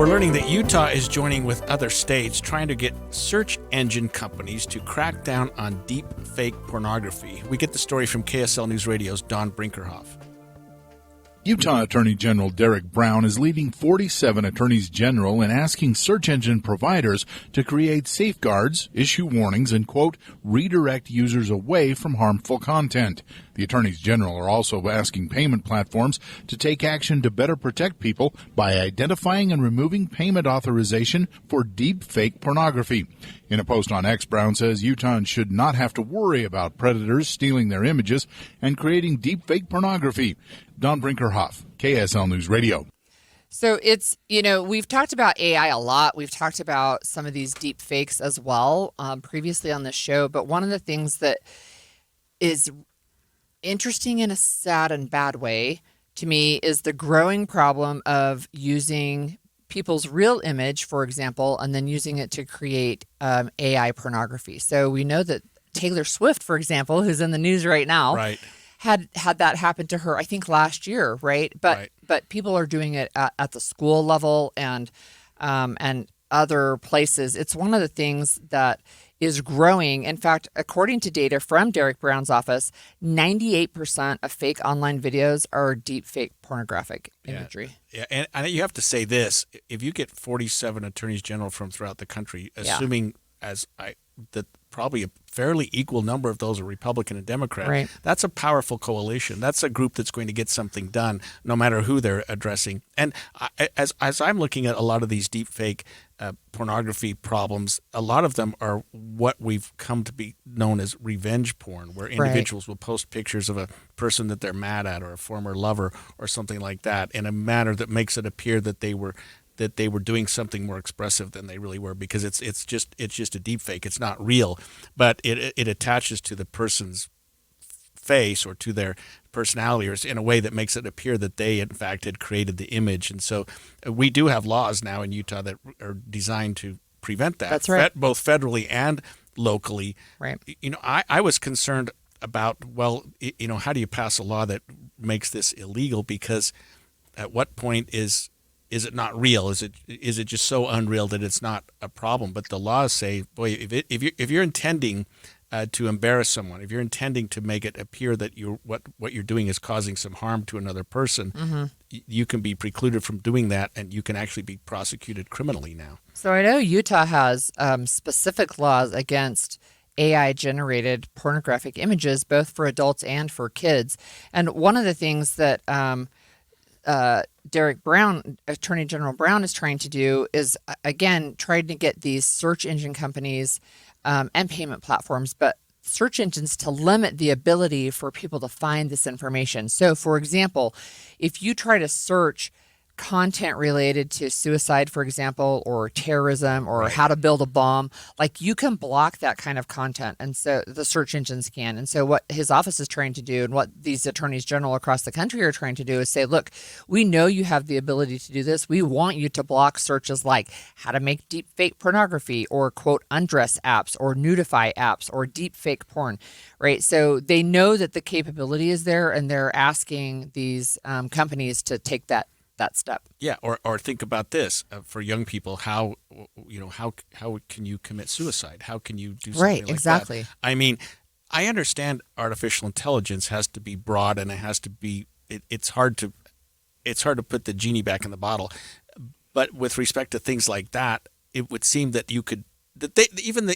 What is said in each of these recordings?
We're learning that Utah is joining with other states trying to get search engine companies to crack down on deep fake pornography. We get the story from KSL NewsRadio's Don Brinkerhoff. Utah Attorney General Derek Brown is leading 47 attorneys general in asking search engine providers to create safeguards, issue warnings, and, quote, redirect users away from harmful content. The attorneys general are also asking payment platforms to take action to better protect people by identifying and removing payment authorization for deep fake pornography. In a post on X, Brown says Utahns should not have to worry about predators stealing their images and creating deep fake pornography. Don Brinkerhoff, KSL News Radio. So it's, we've talked about AI a lot. We've talked about some of these deep fakes as well previously on the show. But one of the things that is interesting in a sad and bad way to me is the growing problem of using people's real image, for example, and then using it to create AI pornography. So we know that Taylor Swift, for example, who's in the news right now, Right. had that happen to her, I think, last year, right? But people are doing it at the school level and other places. It's one of the things that is growing. In fact, according to data from Derek Brown's office, 98% of fake online videos are deep fake pornographic imagery. Yeah, and you have to say this: if you get 47 attorneys general from throughout the country, assuming that probably a fairly equal number of those are Republican and Democrat. Right. That's a powerful coalition. That's a group that's going to get something done, no matter who they're addressing. And as I'm looking at a lot of these deep fake pornography problems, a lot of them are what we've come to be known as revenge porn, where individuals will post pictures of a person that they're mad at or a former lover or something like that in a manner that makes it appear that they were doing something more expressive than they really were, because it's just a deep fake. It's not real, but it attaches to the person's face or to their personality or in a way that makes it appear that they in fact had created the image. And so we do have laws now in Utah that are designed to prevent that. That's right. Both federally and locally. Right. I was concerned about, how do you pass a law that makes this illegal? Because at what point is it not real? Is it just so unreal that it's not a problem? But the laws say, boy, if you're intending to embarrass someone, if you're intending to make it appear that what you're doing is causing some harm to another person, you can be precluded from doing that, and you can actually be prosecuted criminally now. So I know Utah has specific laws against AI-generated pornographic images, both for adults and for kids. And one of the things that Derek Brown, Attorney General Brown, is trying to do is, again, trying to get these search engine companies and payment platforms, but search engines to limit the ability for people to find this information. So, for example, if you try to search content related to suicide, for example, or terrorism, or how to build a bomb, like, you can block that kind of content. And so the search engines can. And so what his office is trying to do, and what these attorneys general across the country are trying to do, is say, look, we know you have the ability to do this. We want you to block searches like how to make deep fake pornography, or, quote, undress apps, or nudify apps, or deep fake porn, right? So they know that the capability is there, and they're asking these companies to take that step. Yeah, or think about this for young people: how can you commit suicide? How can you do something like exactly. that? I mean, I understand artificial intelligence has to be broad, and it has to be. It's hard to put the genie back in the bottle. But with respect to things like that, it would seem that you could even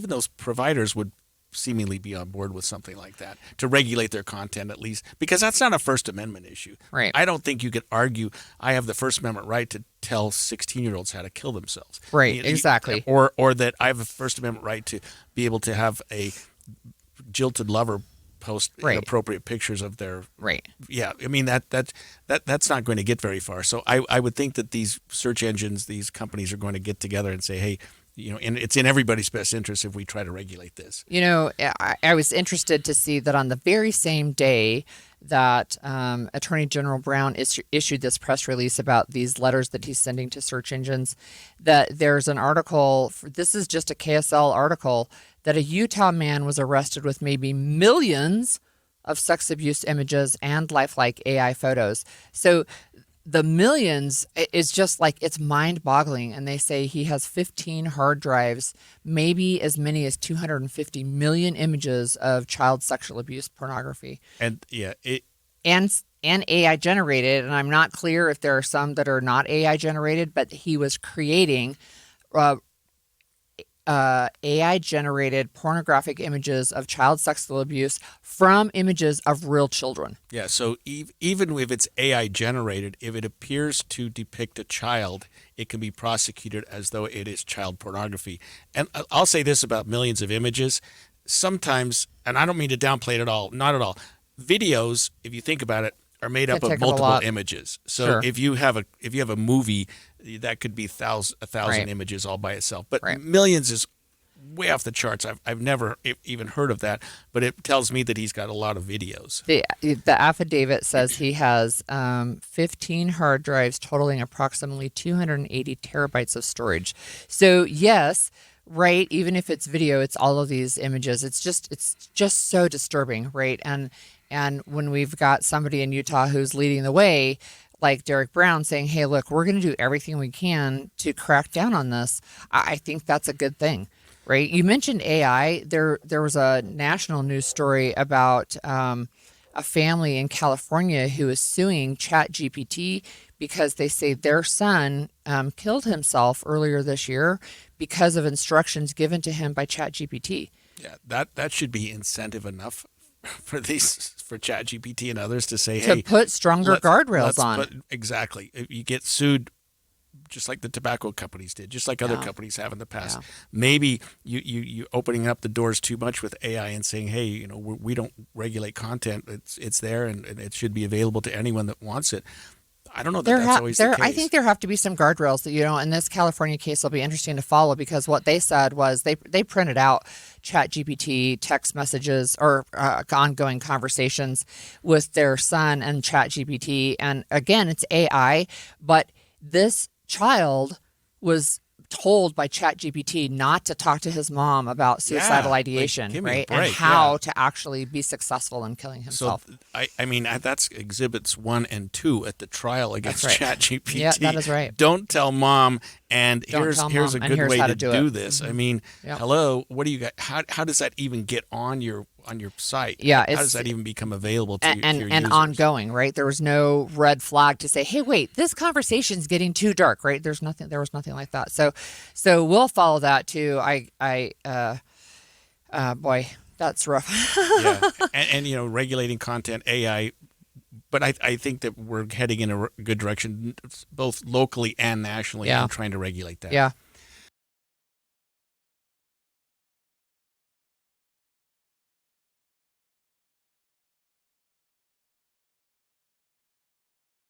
those providers would seemingly be on board with something like that to regulate their content, at least, because that's not a First Amendment issue. Right. I don't think you could argue I have the First Amendment right to tell 16-year-olds how to kill themselves. Right, exactly. Or that I have a First Amendment right to be able to have a jilted lover post inappropriate pictures of their Yeah, I mean that's not going to get very far. So I would think that these search engines, these companies, are going to get together and say, hey, and it's in everybody's best interest if we try to regulate this. I was interested to see that on the very same day that Attorney General Brown issued this press release about these letters that he's sending to search engines, that there's an article, this is just a KSL article, that a Utah man was arrested with maybe millions of sex abuse images and lifelike AI photos. So the millions is just like, it's mind-boggling. And they say he has 15 hard drives, maybe as many as 250 million images of child sexual abuse pornography. And And AI generated, and I'm not clear if there are some that are not AI generated, but he was creating AI generated pornographic images of child sexual abuse from images of real children. Yeah, so even if it's AI generated, if it appears to depict a child, it can be prosecuted as though it is child pornography. And I'll say this about millions of images. Sometimes, and I don't mean to downplay it at all, not at all, videos, if you think about it, are made up of multiple images. So Sure. if you have a movie, that could be a thousand Right. images all by itself. But Right. millions is way off the charts. I've never even heard of that, but it tells me that he's got a lot of videos. The affidavit says he has 15 hard drives totaling approximately 280 terabytes of storage. So yes, right. Even if it's video, it's all of these images. It's just so disturbing, right? And when we've got somebody in Utah who's leading the way, like Derek Brown, saying, "Hey, look, we're going to do everything we can to crack down on this," I think that's a good thing. Right. You mentioned AI. There was a national news story about a family in California who is suing ChatGPT because they say their son killed himself earlier this year because of instructions given to him by ChatGPT. Yeah, that should be incentive enough for ChatGPT and others to say, To hey, put stronger guardrails on. Exactly. If you get sued, just like the tobacco companies did, just like other companies have in the past. Yeah. Maybe you opening up the doors too much with AI and saying, hey, we don't regulate content. It's there and it should be available to anyone that wants it. I don't know that that's always the case. I think there have to be some guardrails that, in this California case will be interesting to follow, because what they said was they printed out ChatGPT text messages or ongoing conversations with their son and ChatGPT. And again, it's AI, but this child was told by ChatGPT not to talk to his mom about suicidal ideation, give me a right? break, And how to actually be successful in killing himself. So I mean, that's exhibits 1 and 2 at the trial against That's right. ChatGPT. Yeah, that is right. Don't tell mom, and Don't here's tell here's mom, a and good here's way how to to do do it. this. Mhm. I mean, Yep. hello, what do you got? How does that even get on your site? Yeah, how does that even become available to your and users? ongoing, right? There was no red flag to say, "Hey, wait, this conversation's getting too dark," right? There was nothing like that. So we'll follow that too. Boy, that's rough. Yeah, and regulating content, AI. But I think that we're heading in a good direction, both locally and nationally, Yeah. in trying to regulate that. Yeah.